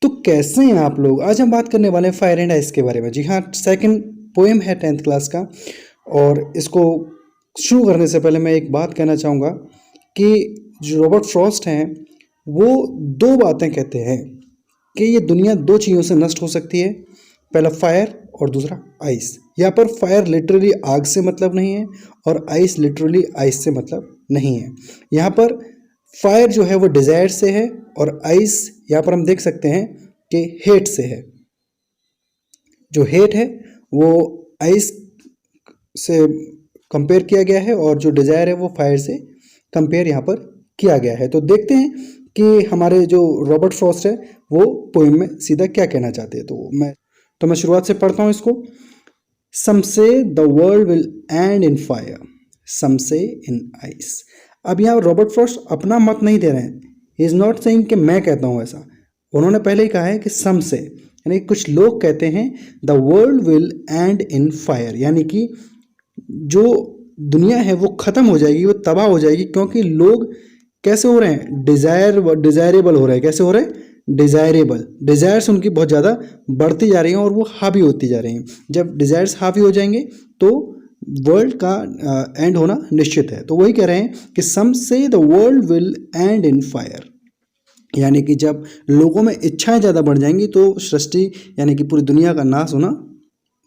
तो कैसे हैं आप लोग? आज हम बात करने वाले हैं फायर एंड आइस के बारे में। जी हाँ, सेकंड पोएम है 10th क्लास का। और इसको शुरू करने से पहले मैं एक बात कहना चाहूँगा कि जो रॉबर्ट फ्रॉस्ट हैं वो दो बातें कहते हैं कि ये दुनिया दो चीज़ों से नष्ट हो सकती है। पहला फायर और दूसरा आइस। यहाँ पर फायर लिटरली आग से मतलब नहीं है और आइस लिटरली आइस से मतलब नहीं है। यहाँ पर फायर जो है वो डिज़ायर से है और आइस यहाँ पर हम देख सकते हैं कि हेट से है। जो हेट है वो आइस से कंपेयर किया गया है और जो डिज़ायर है वो फायर से कंपेयर यहाँ पर किया गया है। तो देखते हैं कि हमारे जो रॉबर्ट फ्रॉस्ट है वो पोएम में सीधा क्या कहना चाहते हैं। तो मैं शुरुआत से पढ़ता हूँ इसको। Some say the world will end in fire, some say in ice. अब यहाँ रॉबर्ट फ्रॉस्ट अपना मत नहीं दे रहे हैं। ही इज़ नॉट सेइंग कि मैं कहता हूँ ऐसा। उन्होंने पहले ही कहा है कि सम से, यानी कुछ लोग कहते हैं the world will end in fire, यानी कि जो दुनिया है वो ख़त्म हो जाएगी, वो तबाह हो जाएगी, क्योंकि लोग कैसे हो रहे हैं, डिज़ायरेबल हो रहे हैं। कैसे हो रहे हैं? डिज़ायरेबल। डिज़ायर्स उनकी बहुत ज़्यादा बढ़ती जा रही हैं और वो हावी होती जा रही हैं। जब डिज़ायर्स हावी हो जाएंगे तो वर्ल्ड का एंड होना निश्चित है। तो वही कह रहे हैं कि सम say the world will end in fire, यानी कि जब लोगों में इच्छाएं ज़्यादा बढ़ जाएंगी तो सृष्टि यानी कि पूरी दुनिया का नाश होना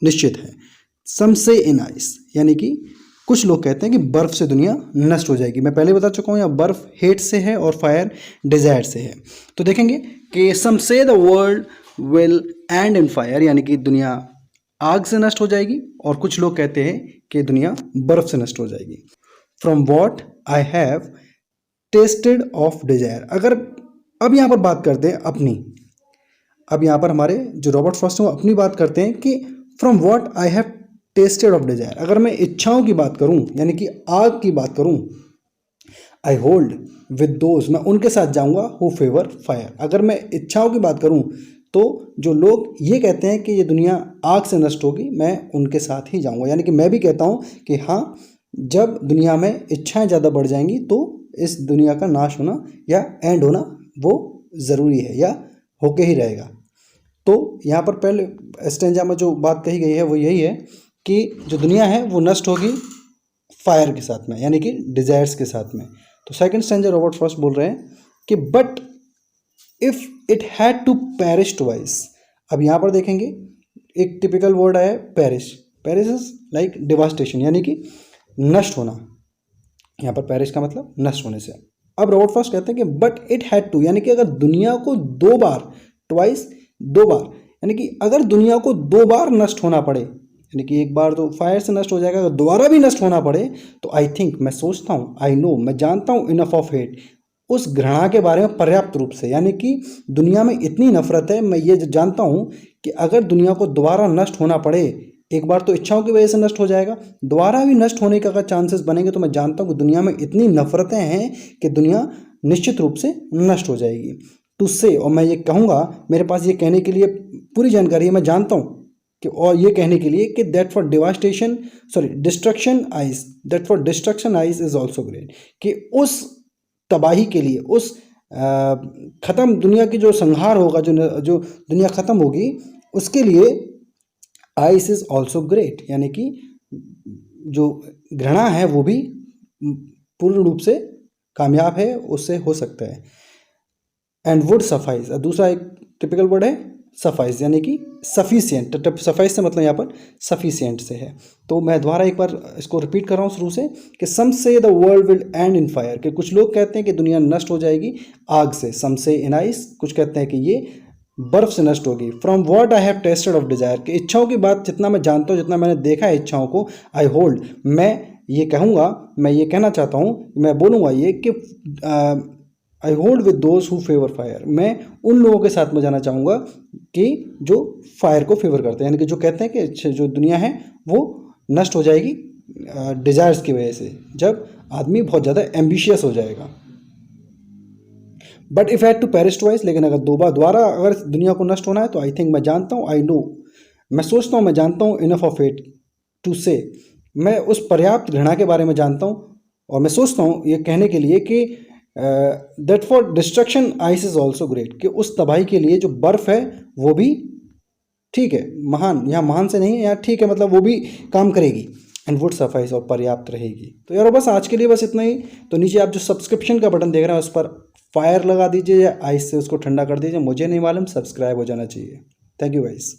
निश्चित है। सम से इन आइस, यानी कि कुछ लोग कहते हैं कि बर्फ़ से दुनिया नष्ट हो जाएगी। मैं पहले बता चुका हूँ, यहाँ बर्फ़ हेट से है और फायर डिज़ायर से है। तो देखेंगे कि सम say the world will end in fire, यानी कि दुनिया आग से नष्ट हो जाएगी, और कुछ लोग कहते हैं कि दुनिया बर्फ़ से नष्ट हो जाएगी। From what I have tested of desire. अगर अब यहाँ पर बात करते हैं अपनी, अब यहाँ पर हमारे जो रॉबर्ट फ्रॉस्ट हैं वो अपनी बात करते हैं कि from what I have tested of desire. अगर मैं इच्छाओं की बात करूँ, यानी कि आग की बात करूँ, आई होल्ड विद दोज, मैं उनके साथ जाऊँगा हु फेवर फायर। अगर मैं इच्छाओं की बात करूँ तो जो लोग ये कहते हैं कि ये दुनिया आग से नष्ट होगी, मैं उनके साथ ही जाऊँगा। यानी कि मैं भी कहता हूँ कि हाँ, जब दुनिया में इच्छाएं ज़्यादा बढ़ जाएंगी तो इस दुनिया का नाश होना या एंड होना वो ज़रूरी है या होके ही रहेगा। तो यहाँ पर पहले स्टेंजा में जो बात कही गई है वो यही है कि जो दुनिया है वो नष्ट होगी फायर के साथ में, यानी कि डिज़ायर्स के साथ में। तो सेकंड स्टेंजा रॉबर्ट फ्रॉस्ट बोल रहे हैं कि but if it had to perish twice. अब यहाँ पर देखेंगे एक टिपिकल वर्ड है perish. Perish is like devastation, यानी कि नष्ट होना। यहाँ पर पेरिश का मतलब नष्ट होने से। अब रॉबर्ट फ्रॉस्ट कहते हैं कि बट इट हैड टू, यानी कि अगर दुनिया को दो बार, ट्वाइस दो बार, यानी कि अगर दुनिया को दो बार नष्ट होना पड़े, यानी कि एक बार तो फायर से नष्ट हो जाएगा, अगर दोबारा भी नष्ट होना पड़े तो आई थिंक, मैं सोचता हूँ, आई नो, मैं जानता हूँ, इनफ ऑफ हेट, उस घृणा के बारे में पर्याप्त रूप से। यानी कि दुनिया में इतनी नफरत है, मैं ये जानता हूँ कि अगर दुनिया को दोबारा नष्ट होना पड़े, एक बार तो इच्छाओं की वजह से नष्ट हो जाएगा, दोबारा भी नष्ट होने के अगर चांसेस बनेंगे तो मैं जानता हूँ कि दुनिया में इतनी नफरतें हैं कि दुनिया निश्चित रूप से नष्ट हो जाएगी। टू से, और मैं ये कहूँगा, मेरे पास ये कहने के लिए पूरी जानकारी है, मैं जानता हूँ कि, और ये कहने के लिए कि that for devastation, sorry destruction eyes, that for destruction eyes is also great, कि उस तबाही के लिए, उस ख़त्म दुनिया की जो संहार होगा, जो दुनिया ख़त्म होगी, उसके लिए आइस इज ऑल्सो ग्रेट, यानी कि जो घृणा है वो भी पूर्ण रूप से कामयाब है, उससे हो सकता है। एंड वुड सफाइज, दूसरा एक टिपिकल वर्ड है सफाइज, यानी कि सफिशियंट। सफाइज से मतलब यहाँ पर सफिशियंट से है। तो मैं दोबारा एक बार इसको रिपीट कर रहा हूँ शुरू से कि सम say the world will end in fire, कि कुछ लोग कहते हैं कि दुनिया नष्ट हो जाएगी आग से। सम से इन आइस, कुछ कहते हैं कि ये बर्फ से नष्ट होगी। From what I have tested of desire, कि इच्छाओं की बात जितना मैं जानता हूँ, जितना मैंने देखा है इच्छाओं को, आई होल्ड, मैं ये कहूँगा, मैं ये कहना चाहता हूँ, मैं बोलूँगा ये कि I hold with those who favour fire, मैं उन लोगों के साथ में जाना चाहूँगा कि जो फायर को फेवर करते हैं, यानी कि जो कहते हैं कि जो दुनिया है वो नष्ट हो जाएगी डिज़ायर्स की वजह से, जब आदमी बहुत ज़्यादा एम्बिशियस हो जाएगा। But if had to perish twice, लेकिन अगर दोबारा अगर दुनिया को नष्ट होना है तो आई थिंक, मैं जानता हूँ, आई नो, मैं सोचता हूँ, मैं जानता हूँ, इनफ ऑफ इट टू से, मैं उस पर्याप्त घृणा के बारे में जानता हूँ और मैं सोचता हूँ ये कहने के लिए कि that for destruction ice is also great, कि उस तबाही के लिए जो बर्फ़ है वो भी ठीक है, महान, यहाँ महान से नहीं है, यहाँ ठीक है, मतलब वो भी काम करेगी। एंड वुड सफाइस, और पर्याप्त रहेगी। तो यार बस आज के लिए बस इतना ही। तो नीचे आप जो सब्सक्रिप्शन का बटन देख रहे हैं उस पर फायर लगा दीजिए या आइस से उसको ठंडा कर दीजिए, मुझे नहीं मालूम, सब्सक्राइब हो जाना चाहिए। Thank you guys.